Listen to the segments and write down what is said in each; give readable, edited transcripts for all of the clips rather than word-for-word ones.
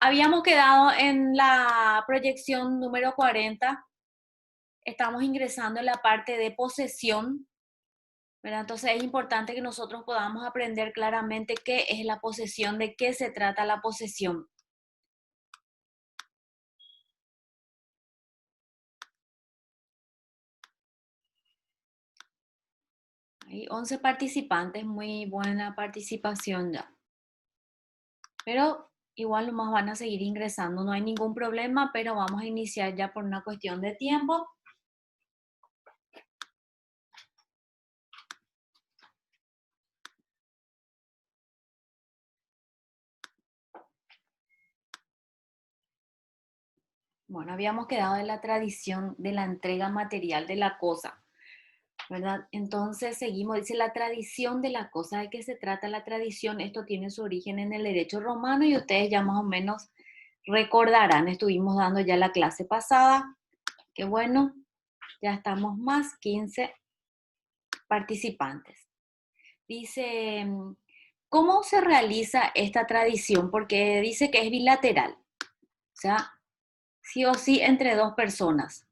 Habíamos quedado en la proyección número 40. Estamos ingresando en la parte de posesión, ¿verdad? Entonces es importante que nosotros podamos aprender claramente qué es la posesión, de qué se trata la posesión. Hay 11 participantes, muy buena participación ya. Pero igual nomás van a seguir ingresando, no hay ningún problema, pero vamos a iniciar ya por una cuestión de tiempo. Bueno, habíamos quedado en la tradición de la entrega material de la cosa, ¿verdad? Entonces seguimos, dice la tradición de la cosa. ¿De qué se trata la tradición? Esto tiene su origen en el derecho romano y ustedes ya más o menos recordarán, estuvimos dando ya la clase pasada, que bueno, ya estamos más 15 participantes. Dice, ¿cómo se realiza esta tradición? Porque dice que es bilateral, o sea, sí o sí entre dos personas.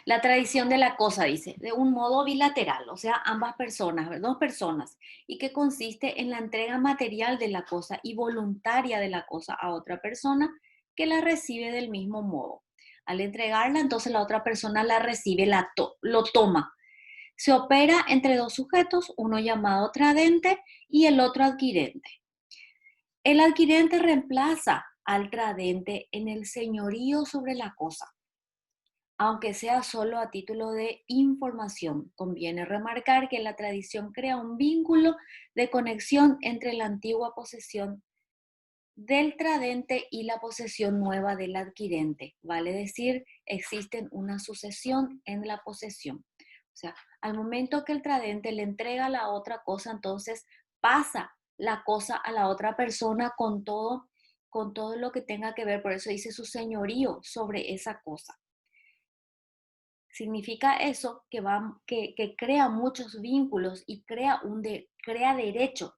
La tradición de la cosa, dice, de un modo bilateral, o sea, ambas personas, dos personas, y que consiste en la entrega material de la cosa y voluntaria de la cosa a otra persona que la recibe del mismo modo. Al entregarla, entonces la otra persona la recibe, lo toma. Se opera entre dos sujetos, uno llamado tradente y el otro adquirente. El adquirente reemplaza al tradente en el señorío sobre la cosa. Aunque sea solo a título de información, conviene remarcar que la tradición crea un vínculo de conexión entre la antigua posesión del tradente y la posesión nueva del adquirente. Vale decir, existen una sucesión en la posesión. O sea, al momento que el tradente le entrega la otra cosa, entonces pasa la cosa a la otra persona con todo lo que tenga que ver. Por eso dice su señorío sobre esa cosa. Significa eso que crea muchos vínculos y crea derecho.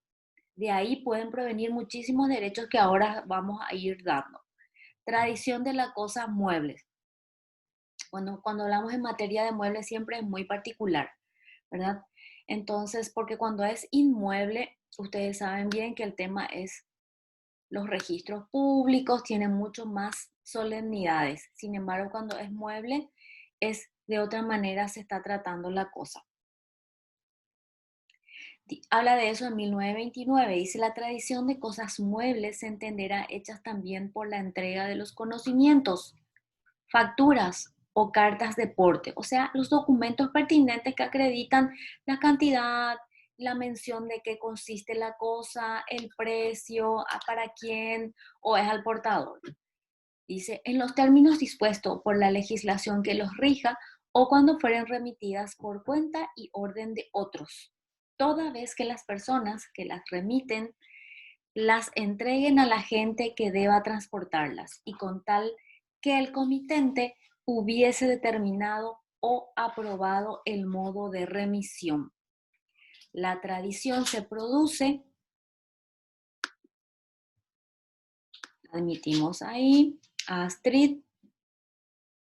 De ahí pueden provenir muchísimos derechos que ahora vamos a ir dando. Tradición de las cosas muebles. Cuando hablamos en materia de muebles siempre es muy particular, ¿verdad? Entonces, porque cuando es inmueble, ustedes saben bien que el tema es los registros públicos, tienen mucho más solemnidades. Sin embargo, cuando es mueble, es de otra manera se está tratando la cosa. Habla de eso en 1929, dice la tradición de cosas muebles se entenderá hechas también por la entrega de los conocimientos, facturas o cartas de porte, o sea, los documentos pertinentes que acreditan la cantidad, la mención de qué consiste la cosa, el precio, para quién o es al portador. Dice, en los términos dispuestos por la legislación que los rija o cuando fueren remitidas por cuenta y orden de otros, toda vez que las personas que las remiten las entreguen a la gente que deba transportarlas y con tal que el comitente hubiese determinado o aprobado el modo de remisión. La tradición se produce, admitimos ahí, Astrid.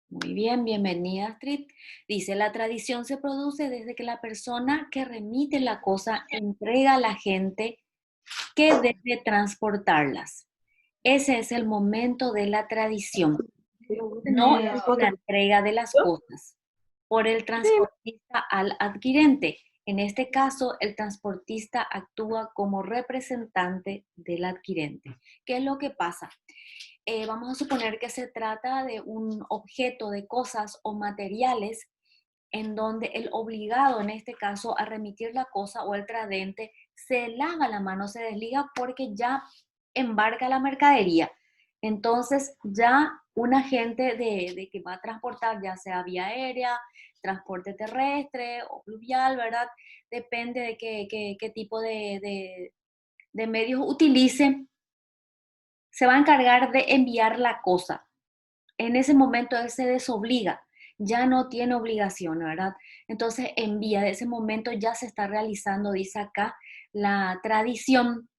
Muy bien, bienvenida Astrid. Dice, la tradición se produce desde que la persona que remite la cosa entrega a la gente que debe transportarlas. Ese es el momento de la tradición, no la entrega de las cosas por el transportista al adquirente. En este caso, el transportista actúa como representante del adquirente. ¿Qué es lo que pasa? Vamos a suponer que se trata de un objeto de cosas o materiales en donde el obligado, en este caso, a remitir la cosa o el tradente, se lava la mano, se desliga porque ya embarca la mercadería. Entonces ya un agente de que va a transportar, ya sea vía aérea, transporte terrestre o fluvial, ¿verdad? Depende de qué tipo de medios utilice, se va a encargar de enviar la cosa. En ese momento él se desobliga. ya no tiene obligación, ¿verdad? Entonces, en vía de ese momento ya se está realizando, dice acá, la tradición.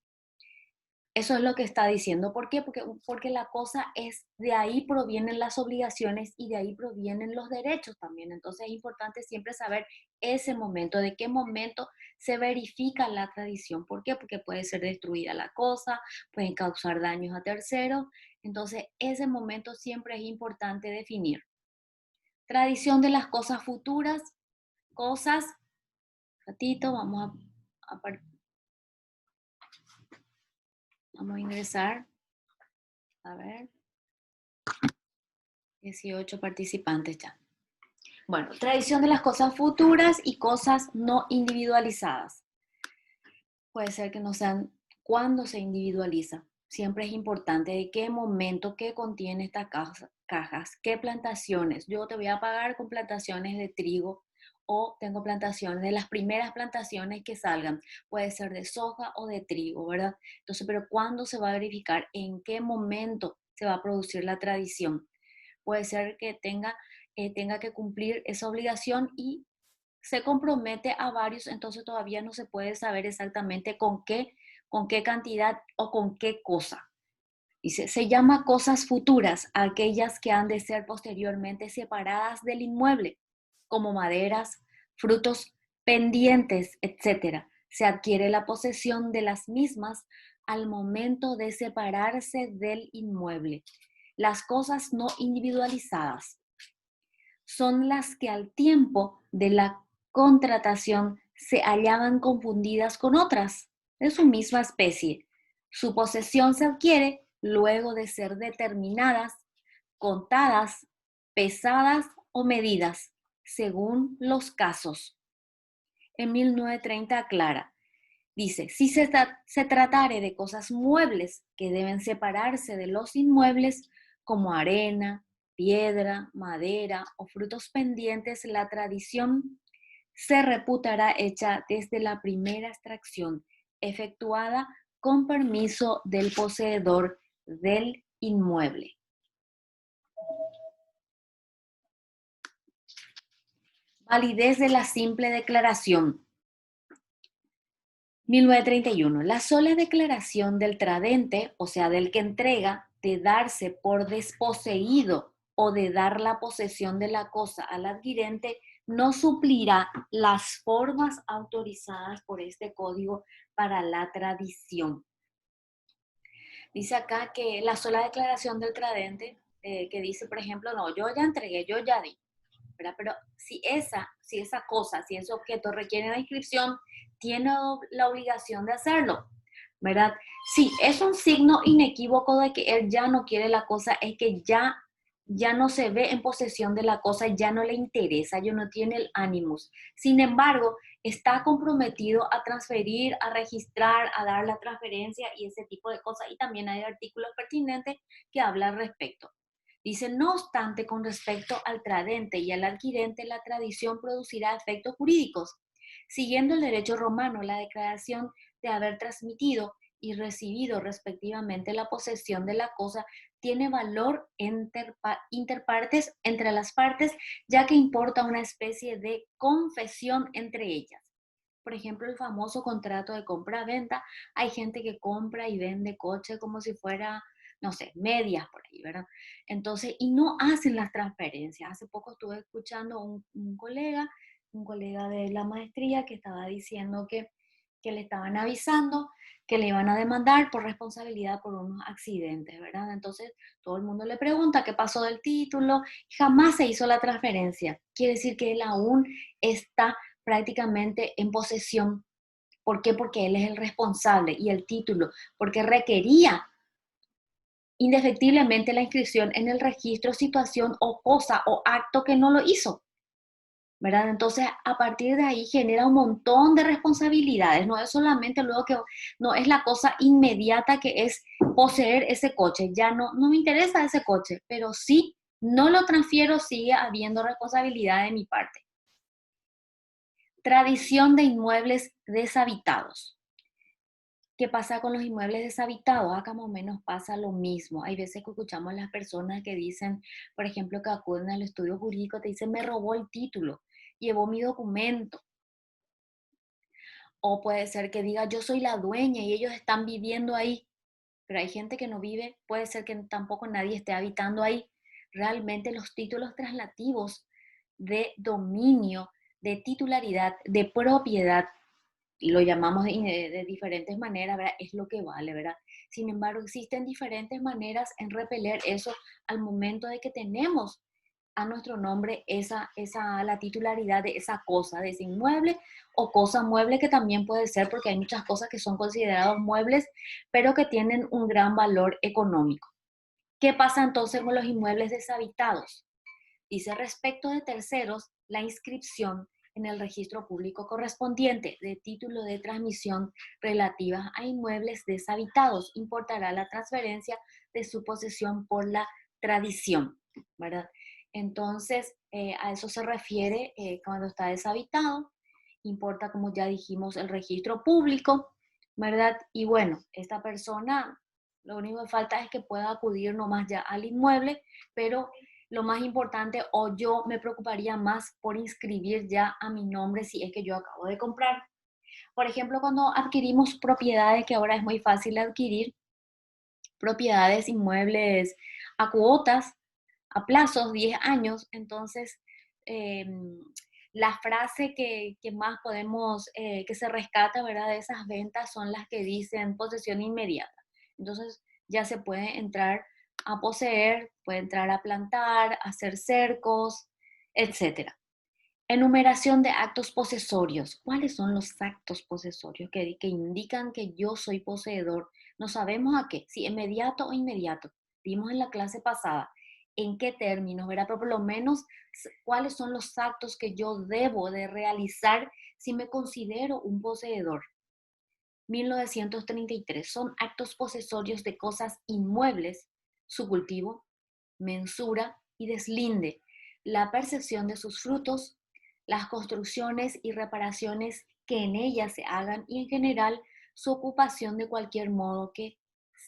Eso es lo que está diciendo. ¿Por qué? Porque la cosa es, de ahí provienen las obligaciones y de ahí provienen los derechos también. Entonces es importante siempre saber ese momento, de qué momento se verifica la tradición. ¿Por qué? Porque puede ser destruida la cosa, pueden causar daños a terceros. Entonces ese momento siempre es importante definir. Tradición de las cosas futuras, cosas, ratito, vamos a ingresar, a ver, 18 participantes ya. Bueno, tradición de las cosas futuras y cosas no individualizadas. Puede ser que no sean cuándo se individualiza. Siempre es importante de qué momento, qué contiene estas cajas, qué plantaciones. Yo te voy a pagar con plantaciones de trigo o tengo plantaciones de las primeras plantaciones que salgan. Puede ser de soja o de trigo, ¿verdad? Entonces, pero ¿cuándo se va a verificar? ¿En qué momento se va a producir la tradición? Puede ser que tenga que cumplir esa obligación y se compromete a varios, entonces todavía no se puede saber exactamente con qué cantidad o con qué cosa. Dice, se llama cosas futuras, aquellas que han de ser posteriormente separadas del inmueble, como maderas, frutos pendientes, etcétera. Se adquiere la posesión de las mismas al momento de separarse del inmueble. Las cosas no individualizadas son las que al tiempo de la contratación se hallaban confundidas con otras de su misma especie. Su posesión se adquiere luego de ser determinadas, contadas, pesadas o medidas, según los casos. En 1930 aclara, dice, si se tratare de cosas muebles que deben separarse de los inmuebles, como arena, piedra, madera o frutos pendientes, la tradición se reputará hecha desde la primera extracción, efectuada con permiso del poseedor del inmueble. Validez de la simple declaración. 1931. La sola declaración del tradente, o sea, del que entrega, de darse por desposeído o de dar la posesión de la cosa al adquirente, no suplirá las formas autorizadas por este código para la tradición. Dice acá que la sola declaración del tradente, que dice, por ejemplo, no, yo ya entregué, yo ya di, ¿verdad? Pero si esa cosa, si ese objeto requiere la inscripción, tiene la obligación de hacerlo, ¿verdad? Si es un signo inequívoco de que él ya no quiere la cosa, es que ya no se ve en posesión de la cosa, ya no le interesa, ya no tiene el ánimos. Sin embargo, está comprometido a transferir, a registrar, a dar la transferencia y ese tipo de cosas. Y también hay artículos pertinentes que hablan al respecto. Dice, no obstante, con respecto al tradente y al adquirente, la tradición producirá efectos jurídicos. Siguiendo el derecho romano, la declaración de haber transmitido y recibido respectivamente la posesión de la cosa tiene valor interpartes, entre las partes, ya que importa una especie de confesión entre ellas. Por ejemplo, el famoso contrato de compra-venta. Hay gente que compra y vende coche como si fuera, no sé, medias por ahí, ¿verdad? Entonces, y no hacen las transferencias. Hace poco estuve escuchando un colega de la maestría que estaba diciendo que le estaban avisando que le iban a demandar por responsabilidad por unos accidentes, ¿verdad? Entonces, todo el mundo le pregunta qué pasó del título, jamás se hizo la transferencia. Quiere decir que él aún está prácticamente en posesión. ¿Por qué? Porque él es el responsable y el título, porque requería indefectiblemente la inscripción en el registro, situación o cosa o acto que no lo hizo, ¿verdad? Entonces, a partir de ahí genera un montón de responsabilidades, no es solamente luego que, no es la cosa inmediata que es poseer ese coche, ya no me interesa ese coche, pero sí, no lo transfiero, sigue habiendo responsabilidad de mi parte. Tradición de inmuebles deshabitados. ¿Qué pasa con los inmuebles deshabitados? Acá más o menos pasa lo mismo. Hay veces que escuchamos a las personas que dicen, por ejemplo, que acuden al estudio jurídico, te dicen, me robó el título, llevó mi documento. O puede ser que diga, yo soy la dueña y ellos están viviendo ahí, pero hay gente que no vive, puede ser que tampoco nadie esté habitando ahí. Realmente los títulos traslativos de dominio, de titularidad, de propiedad, lo llamamos de diferentes maneras, ¿verdad? Es lo que vale, ¿verdad? Sin embargo, existen diferentes maneras en repeler eso al momento de que tenemos a nuestro nombre la titularidad de esa cosa, de ese inmueble o cosa mueble, que también puede ser, porque hay muchas cosas que son considerados muebles, pero que tienen un gran valor económico. ¿Qué pasa entonces con los inmuebles deshabitados? Dice, respecto de terceros, la inscripción en el registro público correspondiente de título de transmisión relativa a inmuebles deshabitados importará la transferencia de su posesión por la tradición, ¿verdad? Entonces, a eso se refiere cuando está deshabitado, importa, como ya dijimos, el registro público, ¿verdad? Y bueno, esta persona, lo único que falta es que pueda acudir nomás ya al inmueble, pero lo más importante, o yo me preocuparía más por inscribir ya a mi nombre si es que yo acabo de comprar. Por ejemplo, cuando adquirimos propiedades, que ahora es muy fácil adquirir propiedades, inmuebles a cuotas, a plazos, 10 años, entonces eh, la frase que más podemos, que se rescata, ¿verdad?, de esas ventas son las que dicen posesión inmediata. Entonces ya se puede entrar a poseer, puede entrar a plantar, a hacer cercos, etcétera. Enumeración de actos posesorios. ¿Cuáles son los actos posesorios que indican que yo soy poseedor? No sabemos a qué, si inmediato o inmediato. Vimos en la clase pasada en qué términos, ¿verdad? Pero por lo menos cuáles son los actos que yo debo de realizar si me considero un poseedor. 1933. Son actos posesorios de cosas inmuebles, su cultivo, mensura y deslinde, la percepción de sus frutos, las construcciones y reparaciones que en ellas se hagan y en general su ocupación de cualquier modo que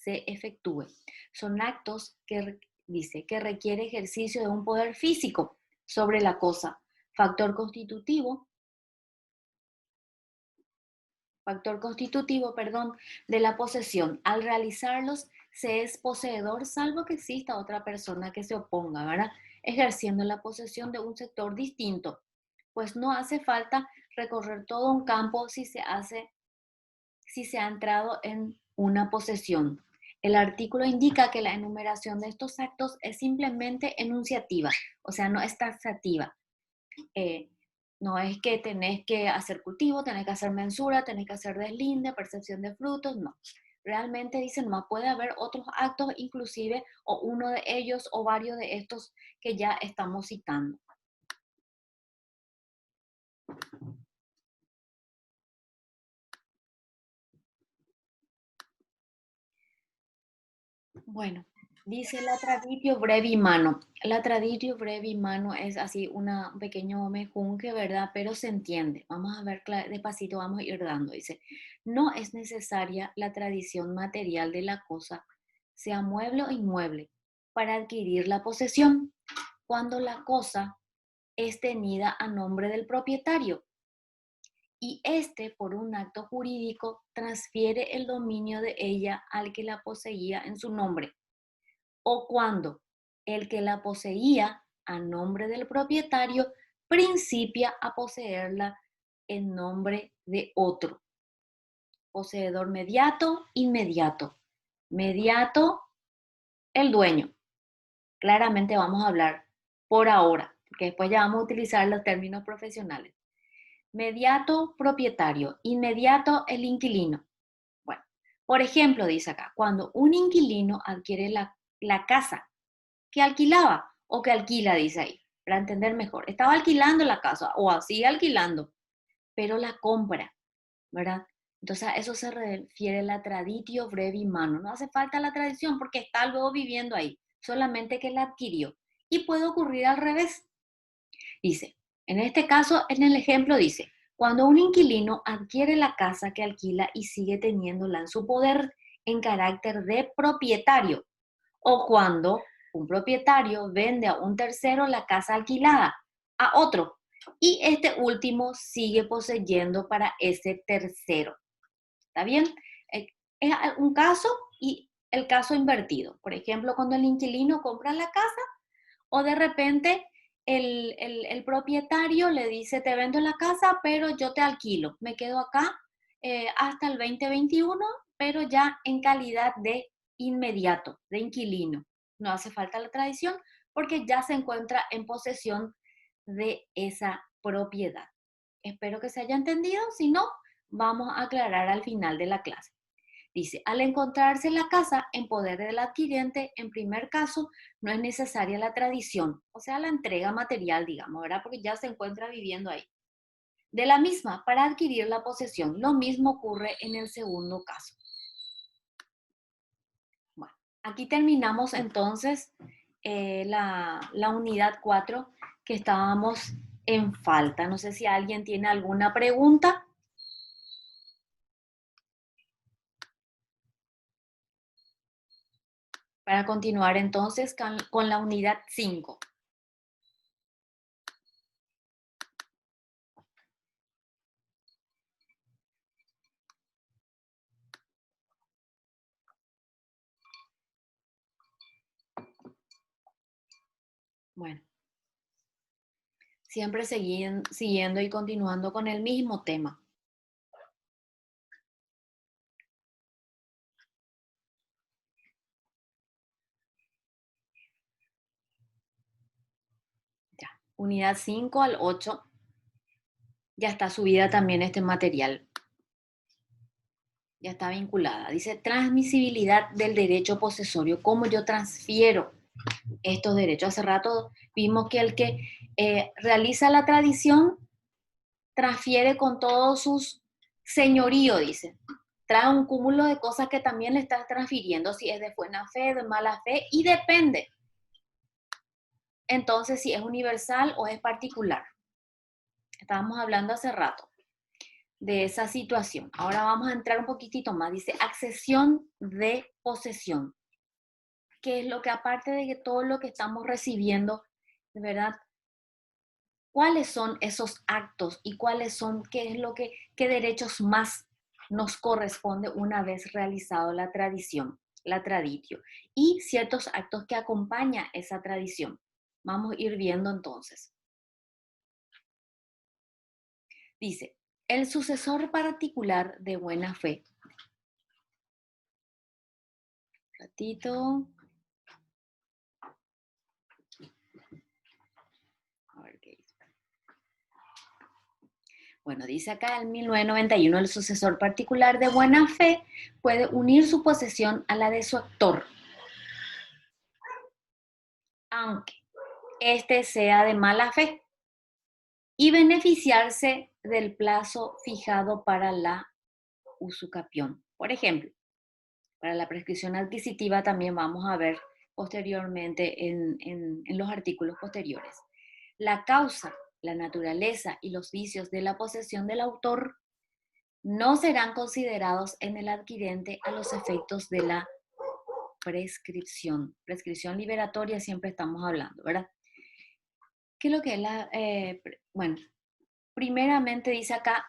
se efectúe. Son actos que dice que requiere ejercicio de un poder físico sobre la cosa, factor constitutivo de la posesión. Al realizarlos, se es poseedor, salvo que exista otra persona que se oponga, ¿verdad? Ejerciendo la posesión de un sector distinto, pues no hace falta recorrer todo un campo si se ha entrado en una posesión. El artículo indica que la enumeración de estos actos es simplemente enunciativa, o sea, no es taxativa. Eh, no es que tenés que hacer cultivo, tenés que hacer mensura, tenés que hacer deslinde, percepción de frutos, no. Realmente dice, no puede haber otros actos, inclusive, o uno de ellos o varios de estos que ya estamos citando. Bueno, dice la traditio brevi mano. La traditio brevi mano es así un pequeño mejunje, ¿verdad? Pero se entiende. Vamos a ver despacito, vamos a ir dando. Dice, no es necesaria la tradición material de la cosa, sea mueble o inmueble, para adquirir la posesión, cuando la cosa es tenida a nombre del propietario y éste, por un acto jurídico, transfiere el dominio de ella al que la poseía en su nombre, o cuando el que la poseía a nombre del propietario principia a poseerla en nombre de otro. Poseedor mediato, inmediato. Mediato, el dueño. Claramente vamos a hablar por ahora, porque después ya vamos a utilizar los términos profesionales. Mediato, propietario. Inmediato, el inquilino. Bueno, por ejemplo, dice acá, cuando un inquilino adquiere la casa que alquilaba o que alquila, dice ahí, para entender mejor. Estaba alquilando la casa o sigue alquilando, pero la compra, ¿verdad? Entonces a eso se refiere la traditio brevi mano. No hace falta la tradición porque está luego viviendo ahí, solamente que la adquirió. Y puede ocurrir al revés. Dice, en este caso, en el ejemplo dice, Cuando un inquilino adquiere la casa que alquila y sigue teniéndola en su poder en carácter de propietario, o cuando un propietario vende a un tercero la casa alquilada a otro y este último sigue poseyendo para ese tercero. ¿Está bien? Eh, Es un caso y el caso invertido. Por ejemplo, cuando el inquilino compra la casa o de repente el propietario le dice, te vendo la casa, pero yo te alquilo. Me quedo acá hasta el 2021, pero ya en calidad de inmediato, de inquilino. No hace falta la tradición porque ya se encuentra en posesión de esa propiedad. Espero que se haya entendido. Si no, vamos a aclarar al final de la clase. Dice, al encontrarse la casa en poder del adquiriente, en primer caso, no es necesaria la tradición, o sea, la entrega material, digamos, ¿verdad? Porque ya se encuentra viviendo ahí. De la misma, para adquirir la posesión, lo mismo ocurre en el segundo caso. Bueno, aquí terminamos entonces la unidad 4 que estábamos en falta. No sé si alguien tiene alguna pregunta. Para continuar entonces con la unidad 5. Bueno, siempre siguiendo y continuando con el mismo tema. Ya, unidad 5 al 8 ya está subida también este material. Ya está vinculada. Dice transmisibilidad del derecho posesorio. ¿Cómo yo transfiero estos derechos? Hace rato vimos que el que realiza la tradición transfiere con todos sus señorío, dice. Trae un cúmulo de cosas que también le estás transfiriendo, si es de buena fe, de mala fe, y depende. Entonces, si es universal o es particular. Estábamos hablando hace rato de esa situación. Ahora vamos a entrar un poquitito más. Dice accesión de posesión. ¿Qué es lo que aparte de que todo lo que estamos recibiendo, de verdad, cuáles son esos actos y cuáles son, qué derechos más nos corresponde una vez realizado la tradición, la traditio, y ciertos actos que acompaña esa tradición? Vamos a ir viendo entonces. Dice, el sucesor particular de buena fe. Un ratito. A ver qué dice. Bueno, dice acá en 1991, el sucesor particular de buena fe puede unir su posesión a la de su actor, aunque éste sea de mala fe, y beneficiarse del plazo fijado para la usucapión. Por ejemplo, para la prescripción adquisitiva también vamos a ver posteriormente en los artículos posteriores. La causa, la naturaleza y los vicios de la posesión del autor no serán considerados en el adquirente a los efectos de la prescripción. Prescripción liberatoria siempre estamos hablando, ¿verdad? ¿Qué es lo que es la...? Bueno, primeramente dice acá,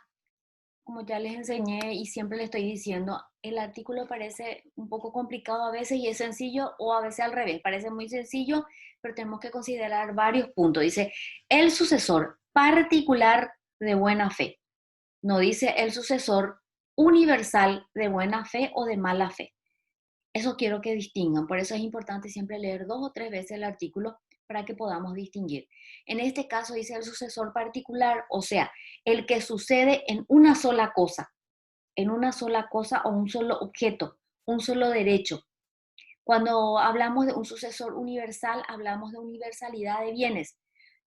como ya les enseñé y siempre les estoy diciendo, el artículo parece un poco complicado a veces y es sencillo, o a veces al revés, parece muy sencillo, pero tenemos que considerar varios puntos. Dice, el sucesor particular de buena fe. No dice el sucesor universal de buena fe o de mala fe. Eso quiero que distingan. Por eso es importante siempre leer 2 o 3 veces el artículo para que podamos distinguir. En este caso dice el sucesor particular, o sea, el que sucede en una sola cosa o un solo objeto, un solo derecho. Cuando hablamos de un sucesor universal, hablamos de universalidad de bienes.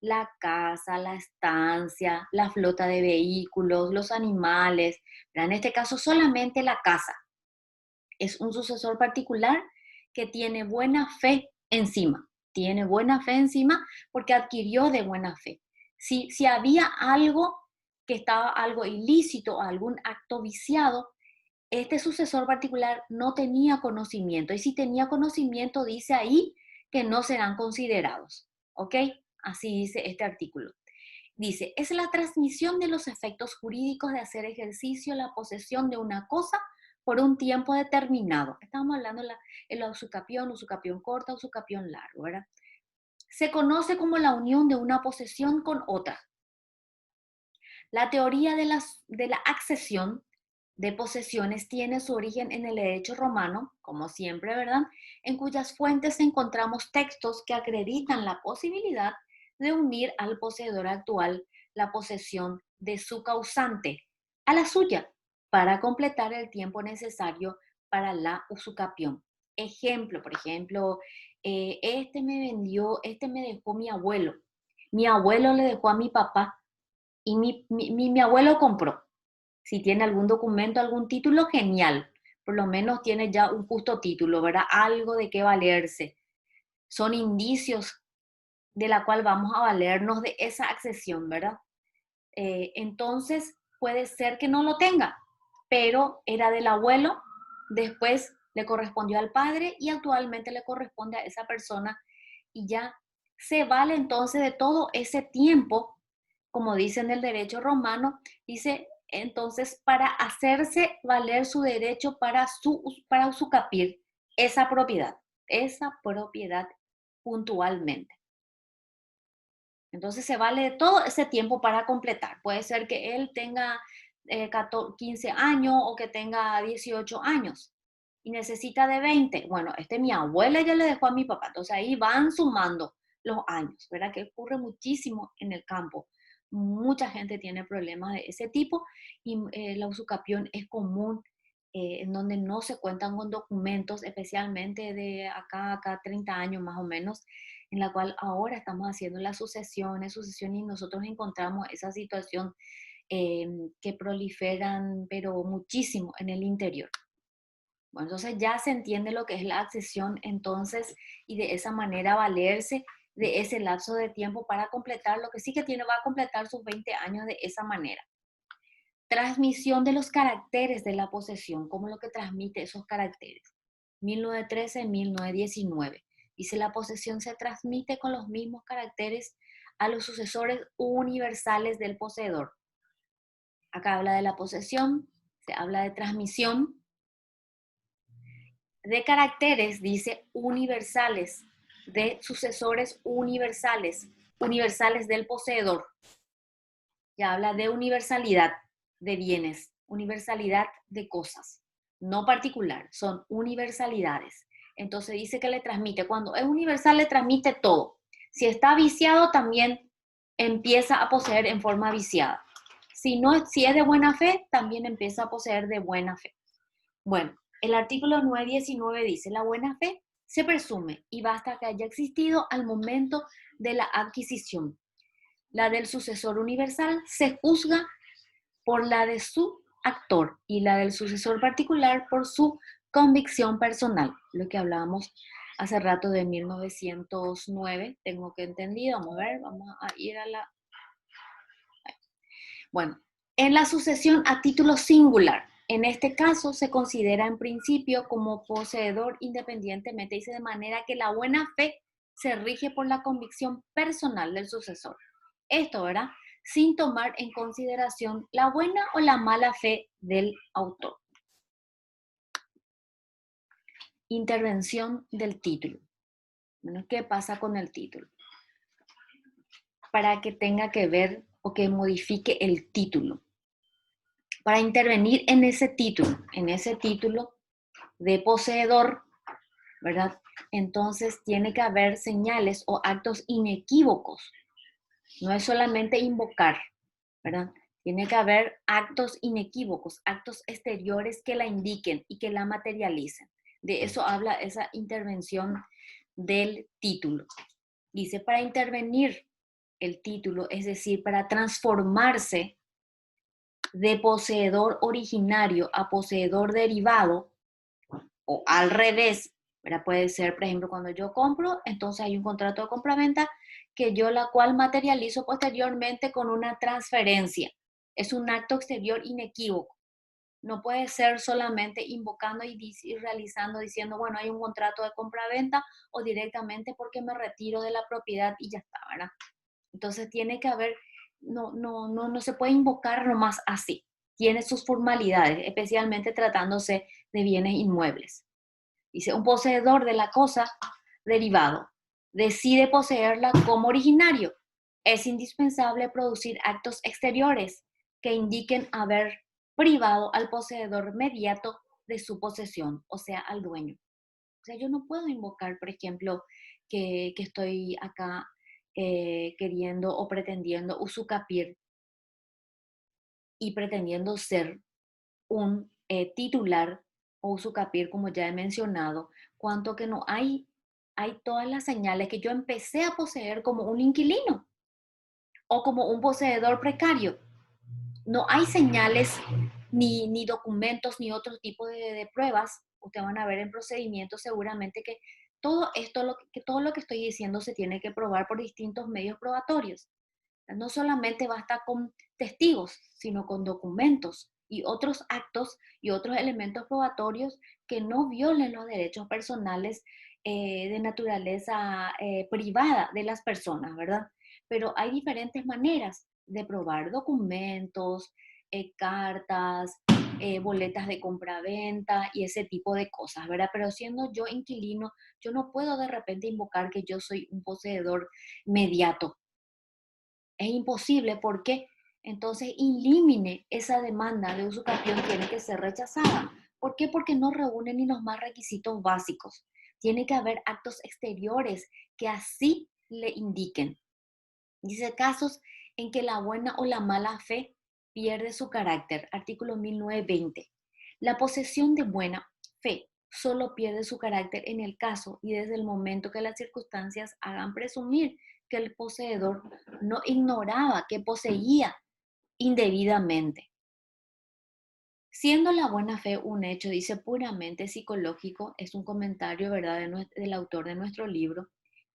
La casa, la estancia, la flota de vehículos, los animales. Pero en este caso solamente la casa. Es un sucesor particular que tiene buena fe encima. Tiene buena fe encima porque adquirió de buena fe. Si había algo que estaba algo ilícito, algún acto viciado, este sucesor particular no tenía conocimiento. Y si tenía conocimiento, dice ahí que no serán considerados. ¿Ok? Así dice este artículo. Dice, es la transmisión de los efectos jurídicos de hacer ejercicio la posesión de una cosa por un tiempo determinado. Estamos hablando del usucapión corta, usucapión largo, ¿verdad? Se conoce como la unión de una posesión con otra. La teoría de la accesión de posesiones tiene su origen en el derecho romano, como siempre, ¿verdad? En cuyas fuentes encontramos textos que acreditan la posibilidad de unir al poseedor actual la posesión de su causante a la suya para completar el tiempo necesario para la usucapión. Ejemplo, por ejemplo, este me dejó mi abuelo le dejó a mi papá y mi abuelo compró. Si tiene algún documento, algún título, genial. Por lo menos tiene ya un justo título, ¿verdad? Algo de qué valerse. Son indicios de la cual vamos a valernos de esa accesión, ¿verdad? Entonces, puede ser que no lo tenga, pero era del abuelo, después le correspondió al padre y actualmente le corresponde a esa persona y ya se vale entonces de todo ese tiempo, como dice en el derecho romano, dice entonces para hacerse valer su derecho para usucapir esa propiedad puntualmente. Entonces se vale todo ese tiempo para completar. Puede ser que él tenga 15 años o que tenga 18 años y necesita de 20. Bueno, mi abuela ya le dejó a mi papá. Entonces ahí van sumando los años, ¿verdad? Que ocurre muchísimo en el campo. Mucha gente tiene problemas de ese tipo y la usucapión es común en donde no se cuentan con documentos, especialmente de acá 30 años más o menos, en la cual ahora estamos haciendo las sucesiones y nosotros encontramos esa situación que proliferan, pero muchísimo en el interior. Bueno, entonces ya se entiende lo que es la accesión entonces y de esa manera valerse de ese lapso de tiempo para completar lo que sí que va a completar sus 20 años de esa manera. Transmisión de los caracteres de la posesión, ¿cómo lo que transmite esos caracteres? 1913-1919. Dice, la posesión se transmite con los mismos caracteres a los sucesores universales del poseedor. Acá habla de la posesión, se habla de transmisión. De caracteres, dice, universales, de sucesores universales, universales del poseedor. Ya habla de universalidad de bienes, universalidad de cosas, no particular, son universalidades. Entonces dice que le transmite, cuando es universal le transmite todo. Si está viciado también empieza a poseer en forma viciada. Si es de buena fe, también empieza a poseer de buena fe. Bueno, el artículo 919 dice, la buena fe se presume y basta que haya existido al momento de la adquisición. La del sucesor universal se juzga por la de su actor y la del sucesor particular por su convicción personal. Lo que hablábamos hace rato de 1909, tengo que entendido, vamos a ver, vamos a ir a la... Bueno, en la sucesión a título singular, en este caso se considera en principio como poseedor independientemente, dice de manera que la buena fe se rige por la convicción personal del sucesor. Esto, ¿verdad? Sin tomar en consideración la buena o la mala fe del autor. Intervención del título. Bueno, ¿qué pasa con el título? Para que tenga que ver o que modifique el título. Para intervenir en ese título de poseedor, ¿verdad? Entonces tiene que haber señales o actos inequívocos. No es solamente invocar, ¿verdad? Tiene que haber actos inequívocos, actos exteriores que la indiquen y que la materialicen. De eso habla esa intervención del título. Dice, para intervenir el título, es decir, para transformarse de poseedor originario a poseedor derivado, o al revés, ¿verdad? Puede ser, por ejemplo, cuando yo compro, entonces hay un contrato de compraventa que yo la cual materializo posteriormente con una transferencia. Es un acto exterior inequívoco. No puede ser solamente invocando y realizando, diciendo, bueno, hay un contrato de compra-venta o directamente porque me retiro de la propiedad y ya está, ¿verdad? Entonces tiene que haber, no se puede invocar nomás así. Tiene sus formalidades, especialmente tratándose de bienes inmuebles. Dice, un poseedor de la cosa derivado decide poseerla como originario. Es indispensable producir actos exteriores que indiquen haber privado al poseedor mediato de su posesión, o sea, al dueño. O sea, yo no puedo invocar, por ejemplo, que estoy acá queriendo o pretendiendo usucapir y pretendiendo ser un titular o usucapir, como ya he mencionado, cuanto que no hay todas las señales que yo empecé a poseer como un inquilino o como un poseedor precario. No hay señales ni documentos ni otro tipo de pruebas. Ustedes van a ver en procedimientos seguramente que todo esto, todo lo que estoy diciendo se tiene que probar por distintos medios probatorios. No solamente basta con testigos, sino con documentos y otros actos y otros elementos probatorios que no violen los derechos personales de naturaleza privada de las personas, ¿verdad? Pero hay diferentes maneras de probar documentos, cartas, boletas de compra-venta y ese tipo de cosas, ¿verdad? Pero siendo yo inquilino, yo no puedo de repente invocar que yo soy un poseedor mediato. Es imposible porque entonces elimine esa demanda de usucapión, tiene que ser rechazada. ¿Por qué? Porque no reúne ni los más requisitos básicos. Tiene que haber actos exteriores que así le indiquen. Dice casos en que la buena o la mala fe pierde su carácter. Artículo 1920. La posesión de buena fe solo pierde su carácter en el caso y desde el momento que las circunstancias hagan presumir que el poseedor no ignoraba que poseía indebidamente. Siendo la buena fe un hecho, dice, puramente psicológico, es un comentario, ¿verdad?, del autor de nuestro libro,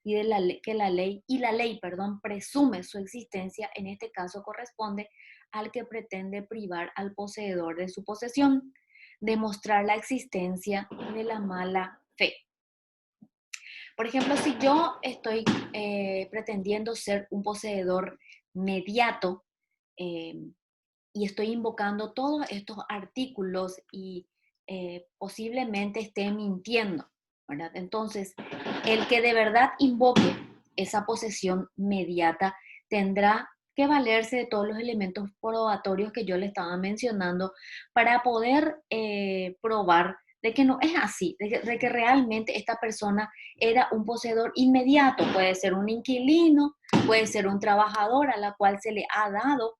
y de que la ley, perdón, presume su existencia, en este caso corresponde al que pretende privar al poseedor de su posesión, demostrar la existencia de la mala fe. Por ejemplo, si yo estoy pretendiendo ser un poseedor mediato, eh, y estoy invocando todos estos artículos y posiblemente esté mintiendo, ¿verdad? Entonces, el que de verdad invoque esa posesión mediata tendrá que valerse de todos los elementos probatorios que yo le estaba mencionando para poder probar de que no es así, de que realmente esta persona era un poseedor inmediato, puede ser un inquilino, puede ser un trabajador a la cual se le ha dado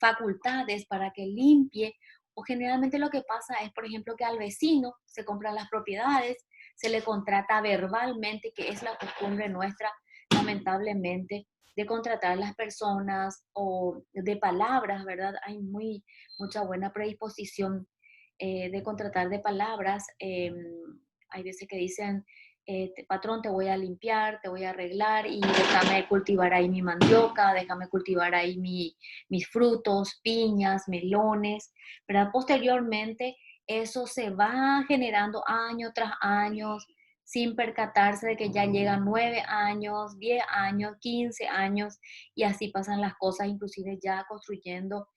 facultades para que limpie, o generalmente lo que pasa es, por ejemplo, que al vecino se compran las propiedades, se le contrata verbalmente, que es la costumbre nuestra, lamentablemente, de contratar a las personas o de palabras, ¿verdad? Hay mucha buena predisposición de contratar de palabras. Hay veces que dicen, patrón, te voy a limpiar, te voy a arreglar y déjame cultivar ahí mi mandioca, déjame cultivar ahí mis frutos, piñas, melones, ¿verdad? Posteriormente, eso se va generando año tras año, sin percatarse de que ya llegan 9 años, 10 años, 15 años, y así pasan las cosas, inclusive ya construyendo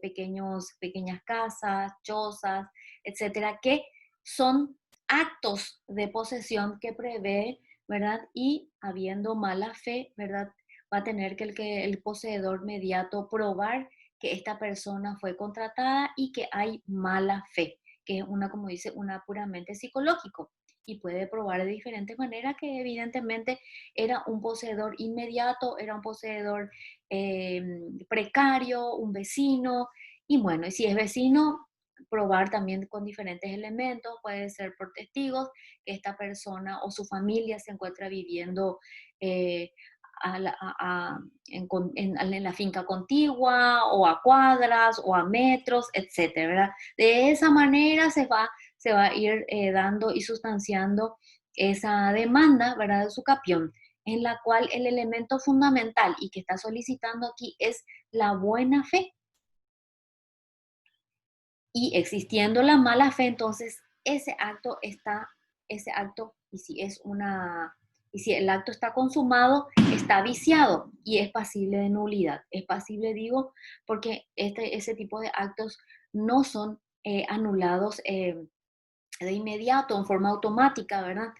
pequeñas casas, chozas, etcétera, que son actos de posesión que prevé, ¿verdad? Y habiendo mala fe, ¿verdad? Va a tener que el poseedor mediato probar que esta persona fue contratada y que hay mala fe, que es una, como dice, una puramente psicológico. Y puede probar de diferentes maneras que evidentemente era un poseedor inmediato, era un poseedor eh, precario, un vecino, y bueno, y si es vecino, probar también con diferentes elementos, puede ser por testigos, que esta persona o su familia se encuentra viviendo eh, en la finca contigua o a cuadras o a metros, etcétera, ¿verdad? De esa manera se va a ir dando y sustanciando esa demanda, ¿verdad?, de su capión, en la cual el elemento fundamental y que está solicitando aquí es la buena fe. Y existiendo la mala fe, entonces ese acto, y si el acto está consumado, está viciado y es pasible de nulidad. Es pasible, digo, porque ese tipo de actos no son anulados de inmediato, en forma automática, ¿verdad?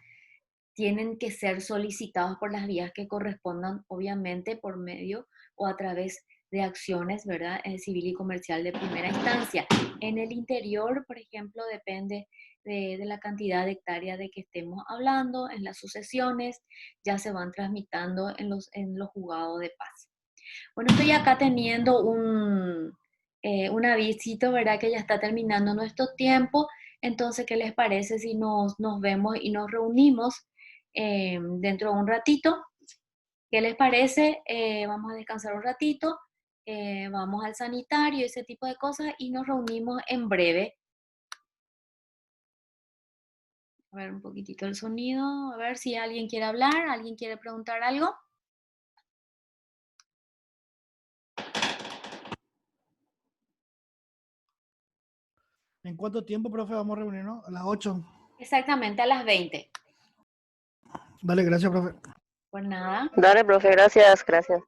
Tienen que ser solicitados por las vías que correspondan, obviamente por medio o a través de acciones, ¿verdad? Civil y comercial de primera instancia. En el interior, por ejemplo, depende de la cantidad de hectáreas de que estemos hablando, en las sucesiones, ya se van tramitando en los juzgados de paz. Bueno, estoy acá teniendo un avisito, ¿verdad? Que ya está terminando nuestro tiempo. Entonces, ¿qué les parece si nos vemos y nos reunimos dentro de un ratito? ¿Qué les parece? Vamos a descansar un ratito, vamos al sanitario, ese tipo de cosas, y nos reunimos en breve. A ver un poquitito el sonido, a ver si alguien quiere hablar, alguien quiere preguntar algo. ¿En cuánto tiempo, profe, vamos a reunirnos? A las 8. Exactamente, a las 20. Dale, gracias, profe. Pues nada. Dale, profe, gracias, gracias.